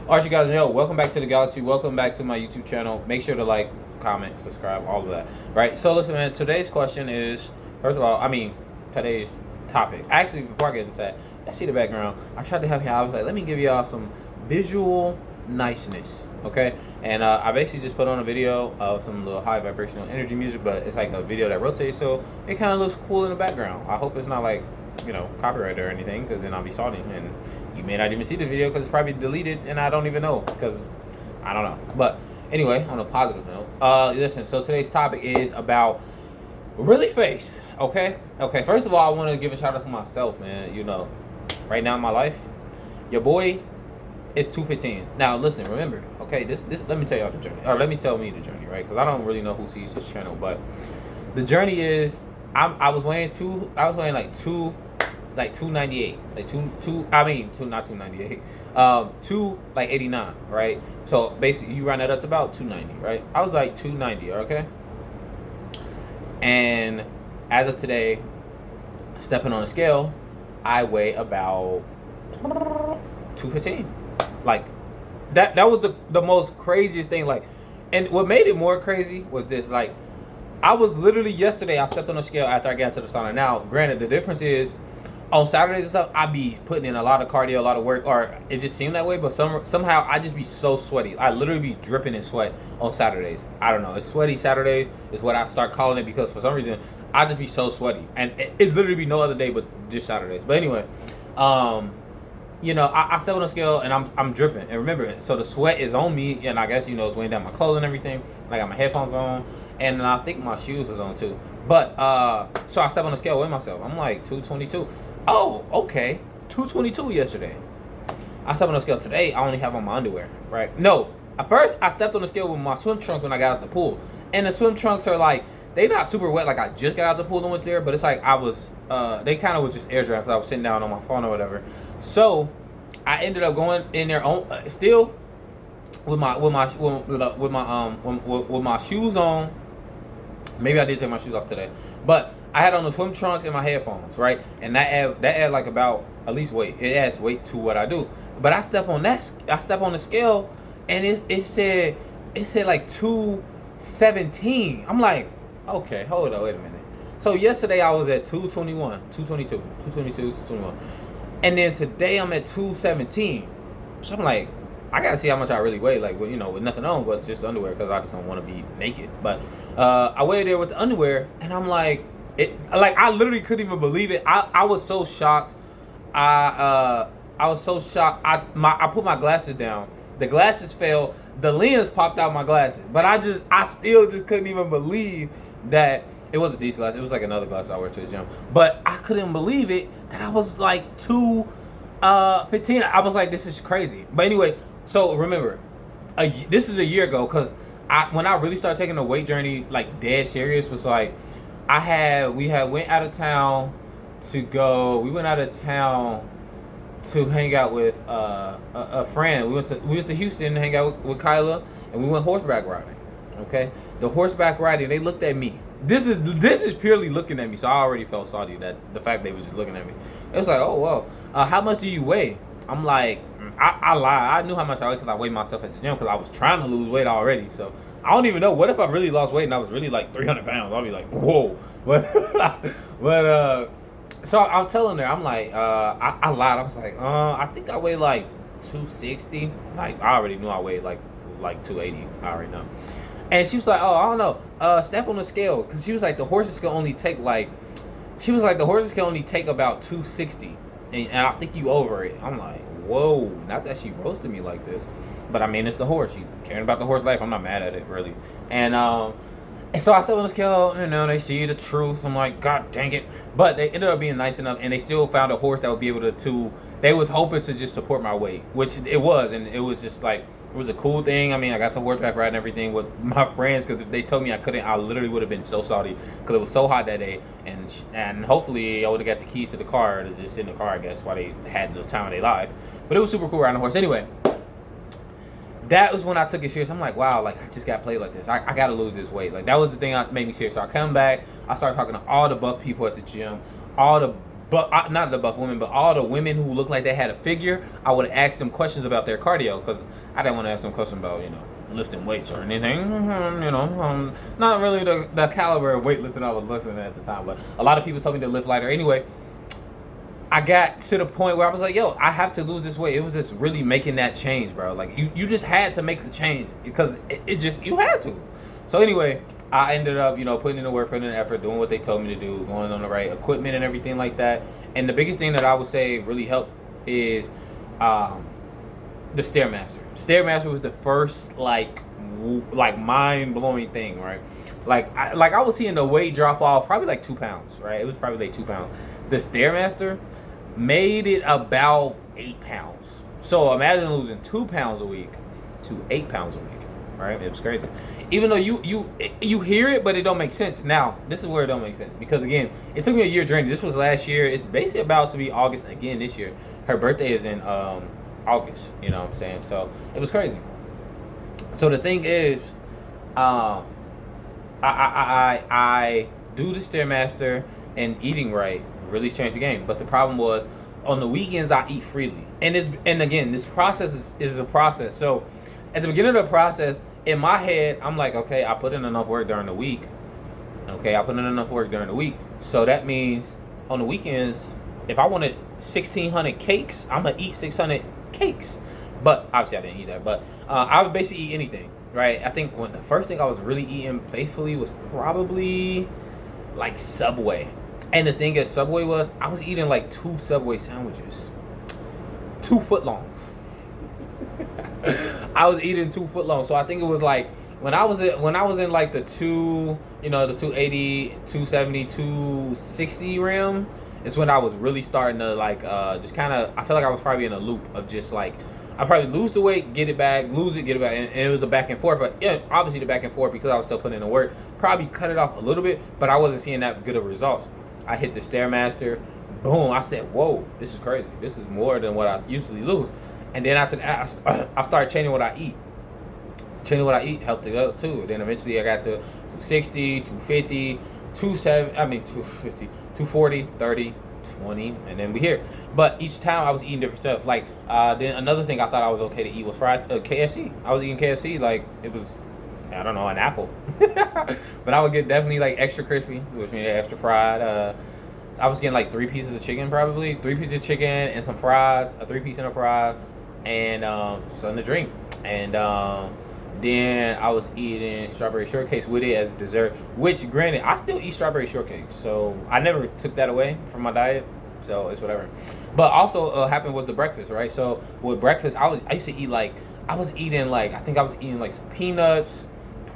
Alright, you guys, yo, welcome back to the Galaxy. Welcome back to my YouTube channel. Make sure to like, comment, subscribe, all of that. Right? So, listen, man, today's question is, first of all, today's topic. Actually, before I get into that, I see the background. I tried to help y'all. I was like, let me give y'all some visual niceness, okay? And I basically just put on a video of some little high vibrational energy music, but it's like a video that rotates, so it kind of looks cool in the background. I hope it's not like, copyright or anything, because then I'll be salty and you may not even see the video because it's probably deleted and I don't even know because I don't know. But anyway, on a positive note, listen. So today's topic is about really face. Okay. First of all, I want to give a shout out to myself, man. Right now in my life, your boy is 215. Now listen, remember, okay. This let me tell y'all the journey, or let me tell me the journey, right? Because I don't really know who sees this channel, but the journey is I was weighing like 298, like not 298, 289, right? So basically you run that up to about 290, right? I was like 290, okay. And as of today, stepping on a scale, I weigh about 215. Like that was the most craziest thing. Like, and what made it more crazy was this. Like, I was literally yesterday, I stepped on a scale after I got to the sauna. Now, granted, the difference is on Saturdays and stuff, I be putting in a lot of cardio, a lot of work, or it just seemed that way. But somehow I just be so sweaty. I literally be dripping in sweat on Saturdays. I don't know. It's sweaty Saturdays is what I start calling it, because for some reason I just be so sweaty, and it literally be no other day but just Saturdays. But anyway, I step on a scale and I'm dripping. And remember, so the sweat is on me, and I guess it's weighing down my clothes and everything. And I got my headphones on, and I think my shoes was on too. But so I step on the scale with myself. I'm like 222. Oh, okay. 222 yesterday. I stepped on the scale today. I only have on my underwear, right? No, at first I stepped on the scale with my swim trunks when I got out the pool, and the swim trunks are like, they not super wet. Like, I just got out the pool and went there, but it's like I was. They kind of was just air dry because I was sitting down on my phone or whatever. So I ended up going in there on still with my shoes on. Maybe I did take my shoes off today, but I had on the swim trunks and my headphones, right? And that add like about at least weight. It adds weight to what I do. But I step on the scale, and it said like 217. I'm like, okay, hold on, wait a minute. So yesterday I was at 221, 222, 222, 221. And then today I'm at 217. So I'm like, I gotta see how much I really weigh, like, with nothing on but just underwear, because I just don't want to be naked. But I weighed there with the underwear, and I'm like, I literally couldn't even believe it. I was so shocked. I was so shocked. I put my glasses down. The glasses fell. The lens popped out my glasses, but I still just couldn't even believe that it wasn't these glasses. It was like another glass I wear to the gym. But I couldn't believe it that I was like 215. I was like, this is crazy. But anyway, so remember, this is a year ago, because when I really started taking the weight journey like dead serious was like, we went out of town we went out of town to hang out with a friend. We went to Houston to hang out with Kyla, and we went horseback riding. Okay, the horseback riding, they looked at me. This is purely looking at me, so I already felt salty that the fact they was just looking at me. It was like, oh well, how much do you weigh? I'm like, I lied. I knew how much I weighed because I weighed myself at the gym, because I was trying to lose weight already. So I don't even know. What if I really lost weight and I was really like 300 pounds? I'll be like, whoa. But so I'm telling her, I'm like, I lied. I was like, I think I weigh like 260. Like, I already knew I weighed like 280. I already know. And she was like, oh, I don't know. Step on the scale, because she was like, the horses can only take about 260, and I think you over it. I'm like, whoa. Not that she roasted me like this, but I mean, it's the horse. She caring about the horse life. I'm not mad at it, really. And so I stepped on the scale, they see the truth. I'm like, God dang it. But they ended up being nice enough, and they still found a horse that would be able to they was hoping to just support my weight, which it was. And it was just like, it was a cool thing. I mean, I got to horseback ride and everything with my friends, because if they told me I couldn't, I literally would have been so salty, because it was so hot that day. And hopefully I would have got the keys to the car to just sit in the car, I guess, while they had the time of their life. But it was super cool riding a horse. Anyway, that was when I took it serious. I'm like, wow, like, I just got played like this. I got to lose this weight. Like, that was the thing that made me serious. So I come back. I started talking to all the buff people at the gym, all the but not the buff women, but all the women who looked like they had a figure, I would ask them questions about their cardio because I didn't want to ask them questions about lifting weights or anything. Not really the caliber of weightlifting I was lifting at the time, but a lot of people told me to lift lighter. Anyway, I got to the point where I was like, yo, I have to lose this weight. It was just really making that change, bro. Like, you just had to make the change because it just, you had to. So anyway, I ended up, putting in the work, putting in the effort, doing what they told me to do, going on the right equipment and everything like that. And the biggest thing that I would say really helped is the Stairmaster. Stairmaster was the first, like mind-blowing thing, right? I was seeing the weight drop off probably like 2 pounds, right? It was probably like 2 pounds. The Stairmaster made it about 8 pounds. So imagine losing 2 pounds a week to 8 pounds a week, right? It was crazy. Even though you hear it, but it don't make sense. Now, this is where it don't make sense. Because again, it took me a year journey. This was last year. It's basically about to be August again this year. Her birthday is in August, you know what I'm saying? So it was crazy. So the thing is, I do the Stairmaster, and eating right really changed the game. But the problem was, on the weekends I eat freely, and again, this process is a process. So at the beginning of the process, in my head, I'm like, okay, I put in enough work during the week. So that means on the weekends, if I wanted 1,600 cakes, I'm gonna eat 600 cakes. But obviously I didn't eat that. But I would basically eat anything, right? I think the first thing I was really eating faithfully was probably like Subway. And the thing at Subway was, I was eating like 2 Subway sandwiches, 2 footlongs. I was eating 2 footlongs. So I think it was like when I was in like the 280, 270, 260 rim, is when I was really starting to like just kind of, I feel like I was probably in a loop of just like, I probably lose the weight, get it back, lose it, get it back, and it was a back and forth. But yeah, obviously the back and forth, because I was still putting in the work, probably cut it off a little bit, but I wasn't seeing that good of results. I hit the Stairmaster, boom, I said, whoa, this is crazy. This is more than what I usually lose. And then after that, I started changing what I eat. Changing what I eat helped it up too. Then eventually I got to 260, 250, 250, 240, 30, 20, and then we here. But each time I was eating different stuff. Like then another thing I thought I was okay to eat was fried KFC. I was eating KFC like it was, I don't know, an apple. But I would get definitely like extra crispy, which means extra fried. I was getting like 3 pieces of chicken, probably 3 pieces of chicken and some fries, a 3-piece and a fries, and something to drink. And then I was eating strawberry shortcakes with it as a dessert. Which, granted, I still eat strawberry shortcakes, so I never took that away from my diet. So it's whatever. But also happened with the breakfast, right? So with breakfast, I used to eat like, I was eating like some peanuts,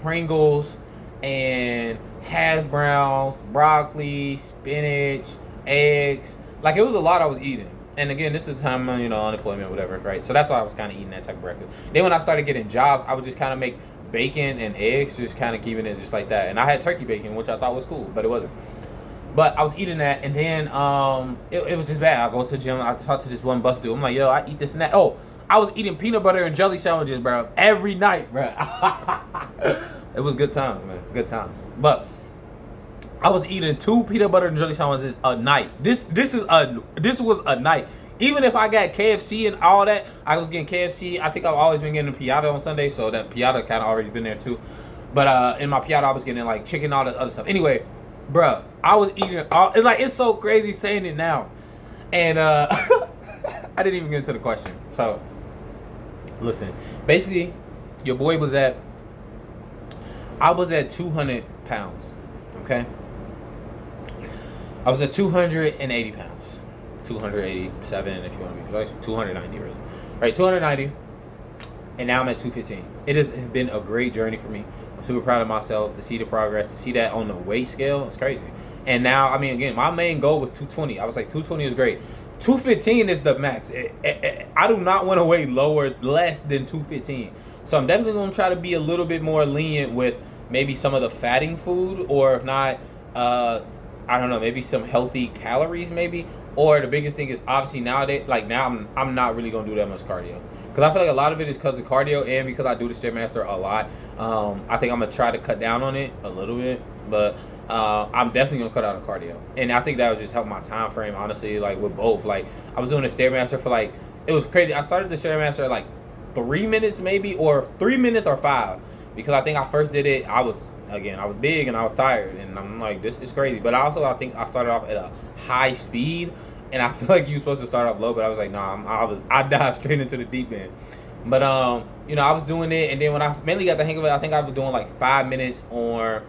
Pringles, and hash browns, broccoli, spinach, eggs. Like, it was a lot I was eating. And again, this is the time, unemployment, whatever, right? So that's why I was kind of eating that type of breakfast. Then when I started getting jobs, I would just kind of make bacon and eggs, just kind of keeping it just like that. And I had turkey bacon, which I thought was cool, but it wasn't. But I was eating that, and then it was just bad. I go to the gym, I talk to this one buff dude. I'm like, yo, I eat this and that. Oh, I was eating peanut butter and jelly sandwiches, bro, every night, bro. It was good times, man. Good times. But I was eating 2 peanut butter and jelly sandwiches a night. This was a night. Even if I got KFC and all that, I was getting KFC. I think I've always been getting a piata on Sunday, so that piata kind of already been there too. But in my piata, I was getting like chicken, all that other stuff. Anyway, bro, I was eating all. It's so crazy saying it now, and I didn't even get into the question. So listen, basically, your boy was at 200 pounds. Okay. I was at 280 pounds. 287 if you want to be precise. 290 really. Right, 290. And now I'm at 215. It has been a great journey for me. I'm super proud of myself to see the progress, to see that on the weight scale. It's crazy. And now, I mean, again, my main goal was 220. I was like, 220 is great. 215 is the max. I do not want to weigh less than 215. So I'm definitely going to try to be a little bit more lenient with maybe some of the fatting food, or if not, I don't know, maybe some healthy calories maybe. Or the biggest thing is obviously nowadays, like now I'm not really going to do that much cardio. Because I feel like a lot of it is because of cardio and because I do the Stairmaster a lot. I think I'm going to try to cut down on it a little bit. But I'm definitely gonna cut out a cardio, and I think that would just help my time frame. Honestly, like with both, like I was doing a stairmaster for like it was crazy. I started the stairmaster at like 3 minutes maybe, or 3 minutes or five, because I think I first did it. I was big and I was tired, and I'm like, this is crazy. But I think I started off at a high speed, and I feel like you're supposed to start off low, but I was like, nah, I dived straight into the deep end. But I was doing it, and then when I mainly got the hang of it, I think I was doing like 5 minutes on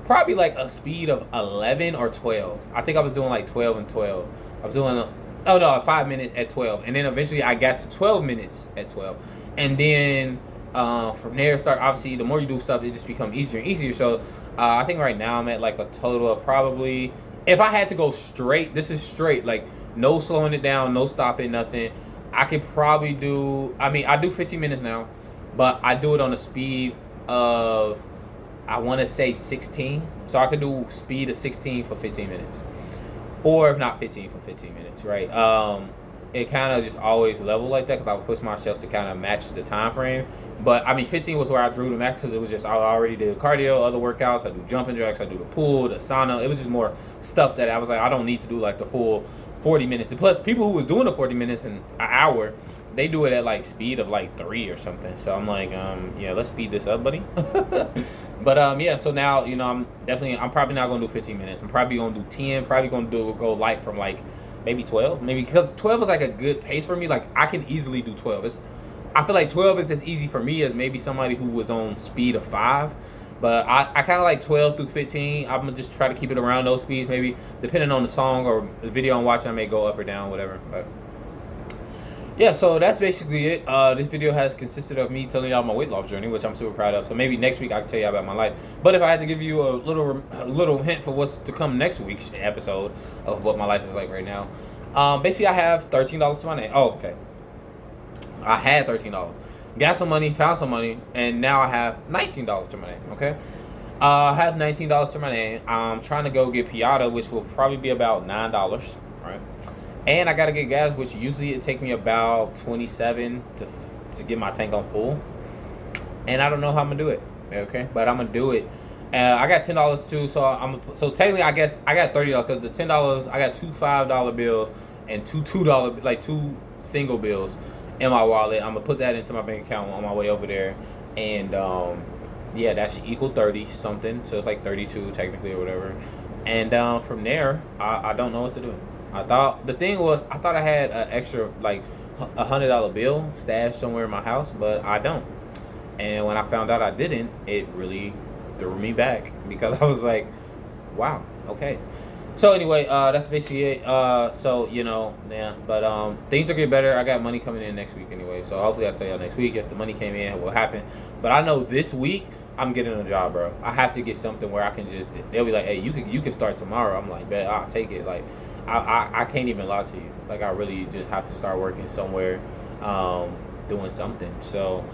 probably like a speed of 11 or 12. I think I was doing like 12 and 12. I was doing 5 minutes at 12, and then eventually I got to 12 minutes at 12, and then from there start obviously the more you do stuff, it just becomes easier and easier. So I think right now I'm at like a total of probably, if I had to go straight, this is straight, like no slowing it down, no stopping, nothing. I could probably do, I do 15 minutes now, but I do it on a speed of, I want to say 16. So I could do speed of 16 for 15 minutes. Or if not 15 for 15 minutes, right? It kind of just always level like that because I would push myself to kind of match the time frame. But 15 was where I drew the max because it was just, I already did cardio, other workouts. I do jumping jacks, I do the pool, the sauna. It was just more stuff that I was like, I don't need to do like the full 40 minutes. Plus, people who was doing the 40 minutes in an hour, they do it at like speed of like 3 or something. So I'm like, yeah, let's speed this up, buddy. But yeah, so now, I'm probably not gonna do 15 minutes. I'm probably gonna do 10. Probably gonna go light from like maybe 12, maybe, because 12 is like a good pace for me. Like I can easily do 12. I feel like 12 is as easy for me as maybe somebody who was on speed of 5. But I kind of like 12 through 15. I'm gonna just try to keep it around those speeds. Maybe depending on the song or the video I'm watching, I may go up or down, whatever. But yeah, so that's basically it. This video has consisted of me telling y'all my weight loss journey, which I'm super proud of. So maybe next week I can tell y'all about my life. But if I had to give you a little hint for what's to come next week's episode of what my life is like right now, basically I have $13 to my name. Oh, okay. I had $13. Got some money, found some money, and now I have $19 to my name. Okay. I have $19 to my name. I'm trying to go get Piata, which will probably be about $9, right? And I gotta get gas, which usually it take me about 27 to get my tank on full. And I don't know how I'm gonna do it. Okay, but I'm gonna do it. I got $10 too, so technically I guess I got $30 because the $10 I got two $5 bills and two $2, like two single bills in my wallet. I'm gonna put that into my bank account on my way over there, and yeah, that should equal 30 something. So it's like 32 technically or whatever. And from there, I don't know what to do. I thought I had an extra like $100 bill stashed somewhere in my house, but I don't. And when I found out I didn't, it really threw me back because I was like, wow, okay. So anyway, that's basically it. So yeah, but things are getting better. I got money coming in next week anyway, so hopefully I'll tell y'all next week if the money came in, what happened. But I know this week I'm getting a job, bro. I have to get something where I can just, they'll be like, hey, you can start tomorrow. I'm like, bet, I'll take it. Like I can't even lie to you. Like I really just have to start working somewhere, doing something. So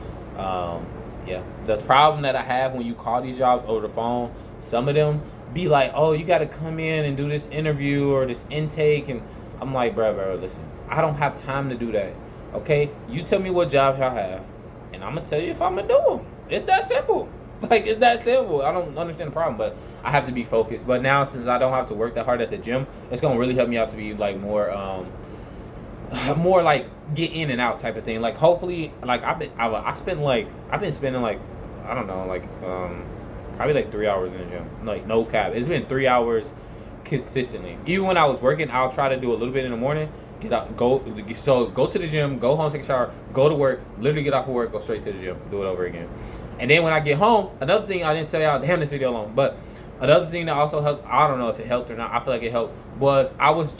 yeah, the problem that I have when you call these jobs over the phone, some of them be like, oh, you got to come in and do this interview or this intake, and I'm like, bro, listen, I don't have time to do that. Okay, you tell me what jobs y'all have, and I'm gonna tell you if I'm gonna do them. It's that simple. Like it's that simple. I don't understand the problem, but I have to be focused. But now since I don't have to work that hard at the gym, it's gonna really help me out to be like more like get in and out type of thing. Like hopefully, like I've been spending like I don't know, like probably like 3 hours in the gym. Like no cap, it's been 3 hours consistently. Even when I was working, I'll try to do a little bit in the morning. Go to the gym, go home, take a shower, go to work, literally get off of work, go straight to the gym, do it over again. And then when I get home, another thing I didn't tell y'all, damn this video long, but another thing that also helped, I don't know if it helped or not, I feel like it helped, was I was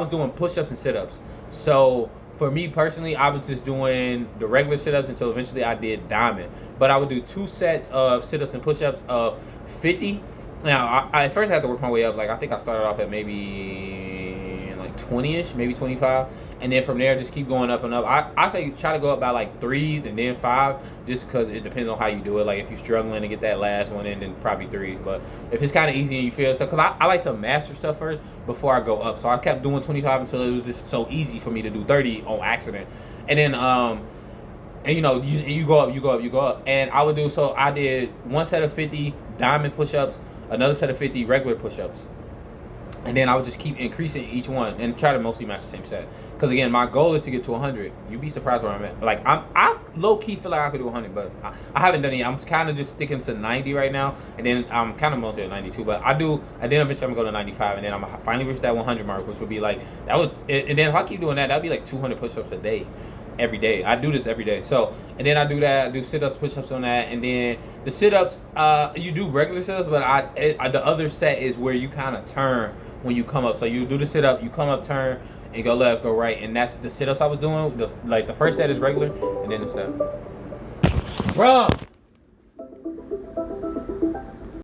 doing push-ups and sit-ups. So for me personally, I was just doing the regular sit-ups until eventually I did diamond. But I would do 2 sets of sit-ups and push-ups of 50. Now, I at first had to work my way up. Like I think I started off at maybe like 20-ish, maybe 25. And then from there, just keep going up and up. I say try to go up by like 3s and then 5, just because it depends on how you do it. Like if you're struggling to get that last one in, then probably 3s. But if it's kind of easy and you feel so, because I like to master stuff first before I go up. So I kept doing 25 until it was just so easy for me to do 30 on accident. And then and you go up. And I would do, so I did 1 set of 50 diamond push-ups, another set of 50 regular push-ups. And then I would just keep increasing each one and try to mostly match the same set. Because again, my goal is to get to 100. You'd be surprised where I'm at. Like I low key feel like I could do 100, but I haven't done it yet. I'm kind of just sticking to 90 right now, and then I'm kind of mostly at 92. But I do, and then eventually I'm gonna go to 95, and then I'm gonna finally reach that 100 mark, which would be like that would. And then if I keep doing that, that'd be like 200 push-ups a day, every day. I do this every day. So and then I do that. I do sit-ups, push-ups on that, and then the sit-ups. You do regular sit-ups, but the other set is where you kind of turn when you come up. So you do the sit up, you come up, turn, and go left, go right, and that's the sit ups I was doing. The first set is regular, and then the step. Bruh.